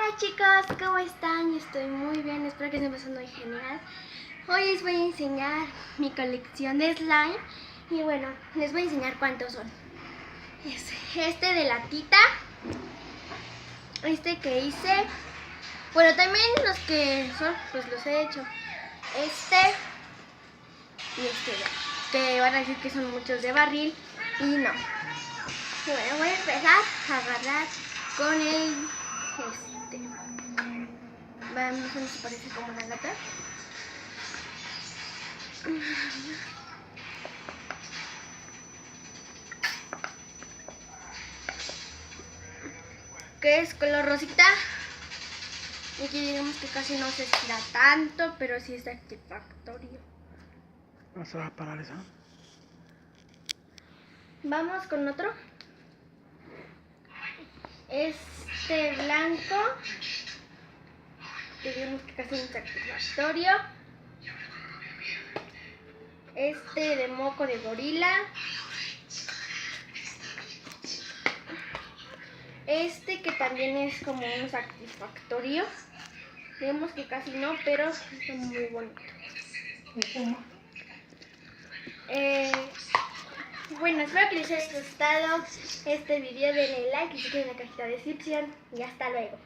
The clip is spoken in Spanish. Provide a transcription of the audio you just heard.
Hola chicos, ¿cómo están? Yo estoy muy bien, espero que estén pasando muy genial. Hoy les voy a enseñar mi colección de slime. Y bueno, les voy a enseñar cuántos son. Es este de latita, este que hice. Bueno, también los que son, pues los he hecho. Este y este de aquí, que van a decir que son muchos de barril y no. Y bueno, voy a empezar a agarrar con el no sé si parece como una lata. Que es color rosita. Y aquí digamos que casi no se estira tanto, pero sí es satisfactorio. ¿Vas a parar eso? Vamos con otro. Este blanco, que digamos que casi no es satisfactorio. Este de moco de gorila. Este que también es como un satisfactorio. Vemos que casi no, pero está muy bonito. Bueno, espero que les haya gustado este video. Denle like y si quieren la cajita de descripción. Y hasta luego.